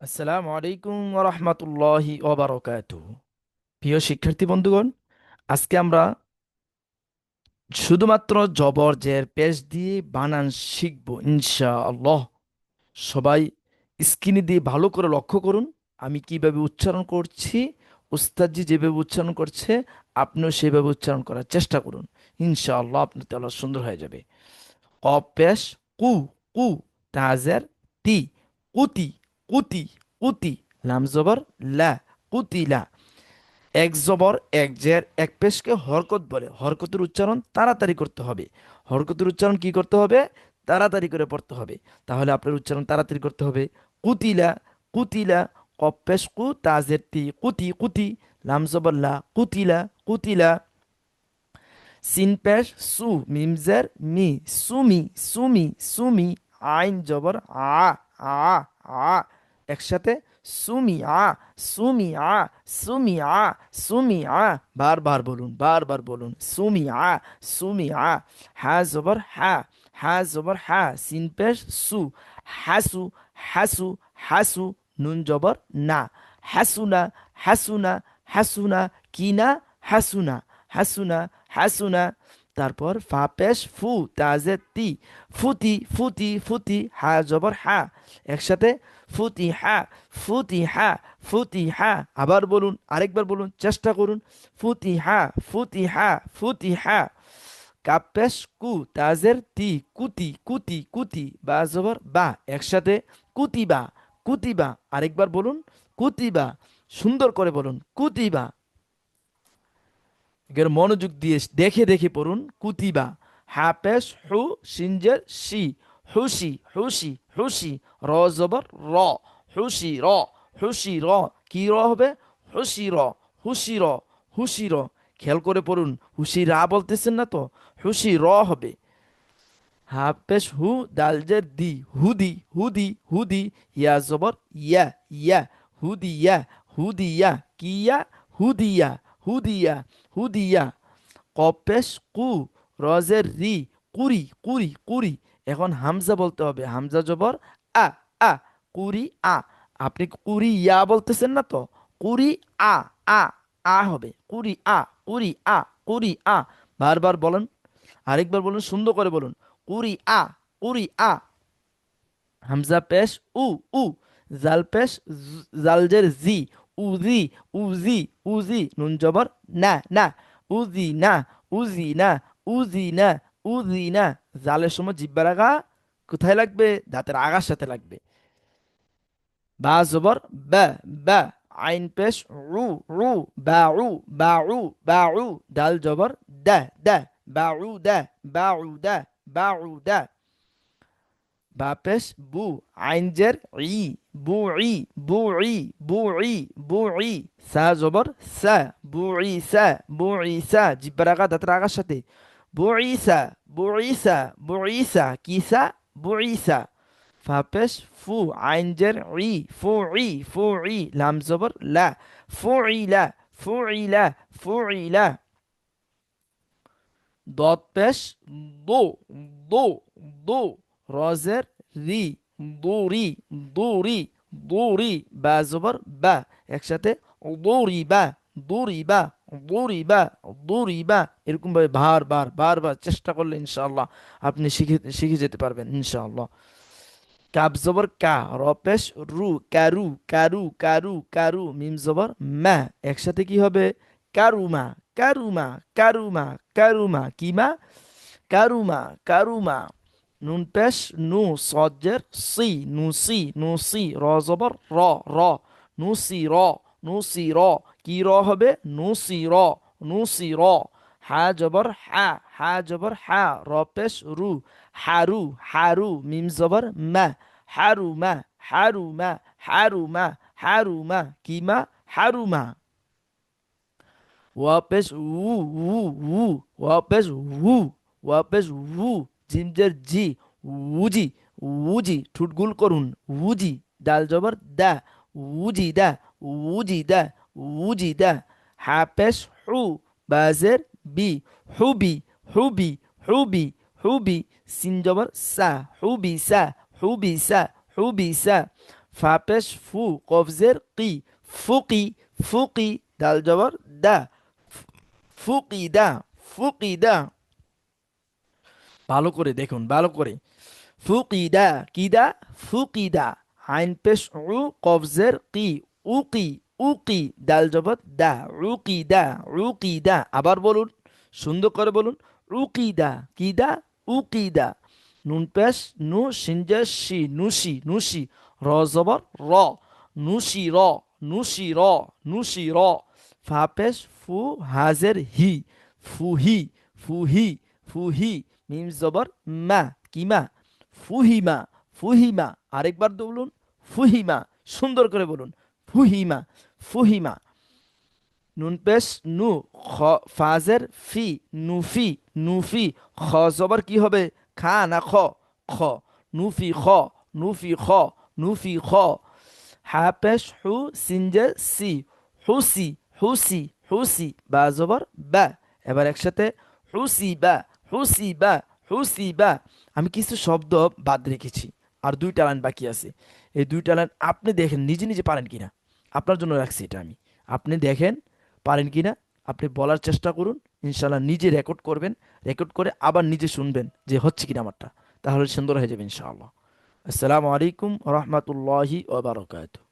আসসালামু আলাইকুম ওয়া রাহমাতুল্লাহি ওয়া বারাকাতুহু। প্রিয় শিক্ষার্থী বন্ধুগণ, আজকে আমরা শুধুমাত্র জবর জের পেশ দিয়ে বানান শিখব ইনশাআল্লাহ। সবাই স্ক্রিনে দিয়ে ভালো করে লক্ষ্য করুন আমি কিভাবে উচ্চারণ করছি। উস্তাদজি যেভাবে উচ্চারণ করছে আপনিও সেভাবে উচ্চারণ করার চেষ্টা করুন। ইনশাআল্লাহ আপনার তেলাওয়াত সুন্দর হয়ে যাবে। কফ পেশ কু, কু তাজের তি, কুতি, কুতি, কুতি। লাম জবর লা, কুতিলা। এক জবর এক জের এক পেশকে হরকত বলে। হরকতের উচ্চারণ তাড়াতাড়ি করতে হবে। হরকতের উচ্চারণ কি করতে হবে? তাড়াতাড়ি করে পড়তে হবে। তাহলে আপনার উচ্চারণ তাড়াতাড়ি করতে হবে। কুতিলা, কুতিলা। কফ পেশ কু তাজের তি, কুতি, কুতি। লাম জবর লা, কুতিলা, কুতিলা। সিন পেশ সু, মিমজের মি, সুমি, সুমি, সুমি। আইন জবর আ, আ, আ। একসাথে সুমি আ, সুমি আ, সুমি আ, সুমি আ। বারবার বলুন, বারবার বলুন, সুমি আ, সুমি আ। হা জবর হা, হা জবর হা। সিন পেশ সু, হাসু, হাসু, হাসু। নুন জবর না, হাসুনা, হাসুনা, হাসুনা। কিনা, হাসুনা, হাসুনা, হাসুনা। তারপর ফা পেশ ফু তাজে তি, ফুতি, ফুতি, ফুতি। হা জবর হা। একসাথে ফুতি হা, ফুতি হা, ফুতি হা। আবার বলুন, আরেকবার বলুন, চেষ্টা করুন। ফুতি হা, ফুতি হা, ফুতি হা। কাপ পেশ কু তাজের তি, কুতি, কুতি, কুতি। বা জবর বা। একসাথে কুতিবা, কুতিবা। আরেকবার বলুন, কুতিবা। সুন্দর করে বলুন, কুতিবা। এর মনোযোগ দিয়ে দেখে দেখে পড়ুন, কুতিবা। হা পেশ হু, সিনজের শি, হুসি, হুসি, হুসি। র জবর র, হুসি র, হুসি র। কি র হবে? হুসি র, হুসি র, হুসি র। খেয়াল করে পড়ুন, হুসি রা বলতেছেন না তো, হুসি র হবে। হা পেশ হু দালজের দি, হুদি, হুদি, হুদি। ইয়া জবর ইয়া, ইয়া। হুদিয়া, হুদিয়া। কিয়া, হুদিয়া, হুদিয়া, হুদিয়া। কপেশ কু রজের রি, কুরি, কুরি, কুরি। এখন হামজা বলতে হবে। হামজা জবর আ, আ। কুরি আ। আপনি কুরি ইয়া বলতেছেন না তো, কুরি আ, আ, আ হবে। কুরি আ, কুরি আ, কুরি আ। বারবার বলেন, আরেকবার বলুন, সুন্দর করে বলুন, কুরি আ, কুরি আ। হামজা পেশ উ, উ। জাল পেশ জালজের জি, উজি, উজি, উজি। নুন জবর না, না। উজি না, উজি না, উজি না, উজি না। জালের সময় জিব্বার আগা কোথায় লাগবে? দাঁতের আগার সাথে লাগবে। বা জবর বা, বা। আইন পেশ রু, রু। বা উ, বা উ, বা উ। ডাল জবর দা, দা। বা উ দা, বা উ দা, বা উ দা। বা পেশ বু, আইন জের ই, বু ই, বু ই, বু ই, বু ই। সা জবর সা, বু ই সা, বু ই সা। জিব্বার আগা দাঁতের আগার সাথে। বু ই সা, বু ই সা, বু ই সা। কি সা? বু ই সা। ফা পেশ ফু, আইন জের ই, ফু ই, ফু ই। লাম জবর লা, ফু ই লা, ফু ই লা, ফু ই লা। দত পেশ দো, দো, দো। রজের রি, দৌড়ি, দৌড়ি, দৌড়ি। বা জবর বা। একসাথে দৌড়ি বা, দৌড়ি বা, দৌড়ি বা, দৌড়ি বা। এরকম ভাবে বারবার বারবার চেষ্টা করলে ইনশাআল্লাহ আপনি শিখে শিখে যেতে পারবেন ইনশাআল্লাহ। কাব জবর কা, র পেশ রু, কারু, কারু, কারু, কারু। মিম জবর মা। একসাথে কি হবে? কারুমা, কারুমা, কারুমা, কারুমা। কি মা? কারুমা, কারুমা। নুন পেশ নু, সজ্জের সি, নুসি, নুসি। র জবর র, র। নুসি র, নুসি র। কি র হবে? নুসি র, নুসি র। হা জবর হা, হা জবর হা। র পেশ রু, হারু, হারু। মিম জবর মা, হারুমা, হারুমা, হারুমা, হারুমা। কি মা? হারুমা। ওয়া পেশ উ, উ, উ। ওয়া পেশ উ, ওয়া পেশ উ। জিমজের জি, উজি, উজি। ঠুট গুল করুন, উজি। দাল জবর দা, উজি দা, উজি দা, উজি দা। হা পেশ হু, বাজের বি, হুবি, হুবি, হুবি, হুবি। সিন জবর সা, হুবি সা, হুবি সা, হুবি সা। ফা পেশ ফু কফজের কি ফুকি ফুকি দাল জবর দা ফুকিদা ফুকিদা ভালো করে দেখুন ভালো করে ফুকিদা কিদা ফুকিদা আইন পেশ উ কফজের কি উকি উকি দাল জবর দা উকিদা উকিদা আবার বলুন সুন্দর করে বলুন উকিদা কিদা উকিদা নুন পেশ নু সিনজা শি নুশি নুশি র জবর র নুশি র নুশি র নুশি র ফা পেশ ফু হাজের হি ফুহি ফুহি ফুহি মিম জবর মা কিমা ফুহিমা ফুহিমা আরেকবার বলুন ফুহিমা সুন্দর করে বলুন ফুহিমা ফুহিমা নুন পেশ নু খ ফাজের ফি নুফি নুফি খ জবর কি হবে খা না খ খ নুফি খ নুফি খ নুফি খ হা পেশ হু সিনজে সি হুসি হুসি হুসি বা জবর বা এবার একসাথে হুসি বা হুসি বা হুসি বা আমি কিছু শব্দ বাদ রেখেছি আর দুইটা লাইন বাকি আছে এই দুইটা লাইন আপনি দেখেন নিজে নিজে পারেন কিনা আপনার জন্য রাখছি এটা আমি আপনি দেখেন পারেন কিনা আপনি বলার চেষ্টা করুন ইনশাল্লাহ নিজে রেকর্ড করবেন রেকর্ড করে আবার নিজে শুনবেন যে হচ্ছে কিনা আমারটা তাহলে সুন্দর হয়ে যাবে ইনশাআল্লাহ আসসালামু আলাইকুম রহমতুল্লাহি ওয়া বারাকাতুহু